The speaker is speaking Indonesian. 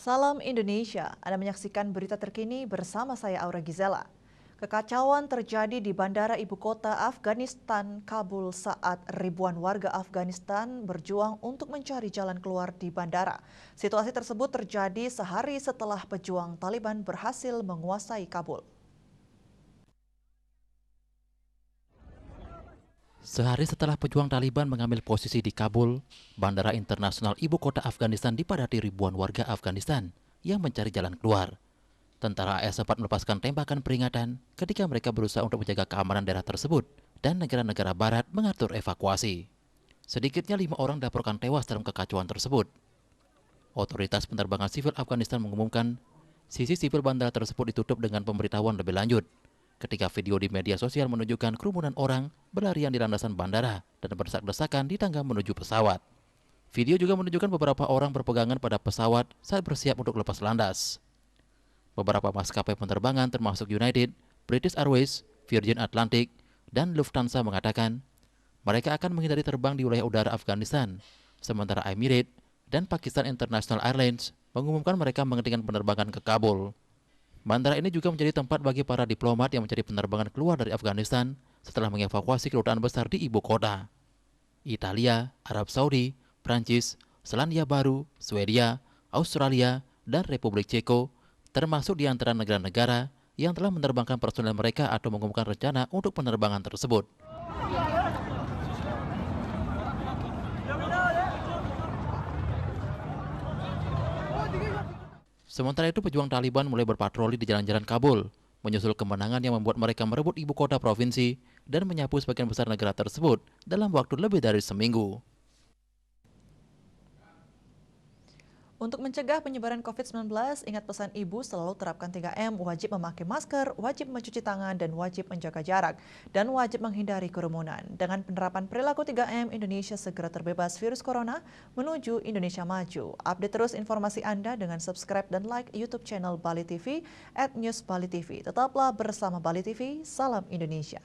Salam Indonesia, Anda menyaksikan berita terkini bersama saya Aura Gizela. Kekacauan terjadi di bandara ibu kota Afghanistan, Kabul saat ribuan warga Afghanistan berjuang untuk mencari jalan keluar di bandara. Situasi tersebut terjadi sehari setelah pejuang Taliban berhasil menguasai Kabul. Sehari setelah pejuang Taliban mengambil posisi di Kabul, bandara internasional ibu kota Afghanistan dipadati ribuan warga Afghanistan yang mencari jalan keluar. Tentara AS sempat melepaskan tembakan peringatan ketika mereka berusaha untuk menjaga keamanan daerah tersebut dan negara-negara barat mengatur evakuasi. Sedikitnya 5 orang dilaporkan tewas dalam kekacauan tersebut. Otoritas penerbangan sivil Afghanistan mengumumkan sisi sipil bandara tersebut ditutup dengan pemberitahuan lebih lanjut. Ketika video di media sosial menunjukkan kerumunan orang berlarian di landasan bandara dan berdesak-desakan di tangga menuju pesawat. Video juga menunjukkan beberapa orang berpegangan pada pesawat saat bersiap untuk lepas landas. Beberapa maskapai penerbangan termasuk United, British Airways, Virgin Atlantic, dan Lufthansa mengatakan mereka akan menghindari terbang di wilayah udara Afghanistan, sementara Emirates dan Pakistan International Airlines mengumumkan mereka menghentikan penerbangan ke Kabul. Bandara ini juga menjadi tempat bagi para diplomat yang mencari penerbangan keluar dari Afghanistan setelah mengevakuasi kedutaan besar di ibu kota. Italia, Arab Saudi, Prancis, Selandia Baru, Swedia, Australia, dan Republik Ceko termasuk di antara negara-negara yang telah menerbangkan personel mereka atau mengumumkan rencana untuk penerbangan tersebut. Sementara itu, pejuang Taliban mulai berpatroli di jalan-jalan Kabul, menyusul kemenangan yang membuat mereka merebut ibu kota provinsi dan menyapu sebagian besar negara tersebut dalam waktu lebih dari seminggu. Untuk mencegah penyebaran COVID-19, ingat pesan ibu selalu terapkan 3M, wajib memakai masker, wajib mencuci tangan, dan wajib menjaga jarak, dan wajib menghindari kerumunan. Dengan penerapan perilaku 3M, Indonesia segera terbebas virus corona menuju Indonesia maju. Update terus informasi Anda dengan subscribe dan like YouTube channel Bali TV @newsbalitv. Tetaplah bersama Bali TV, salam Indonesia.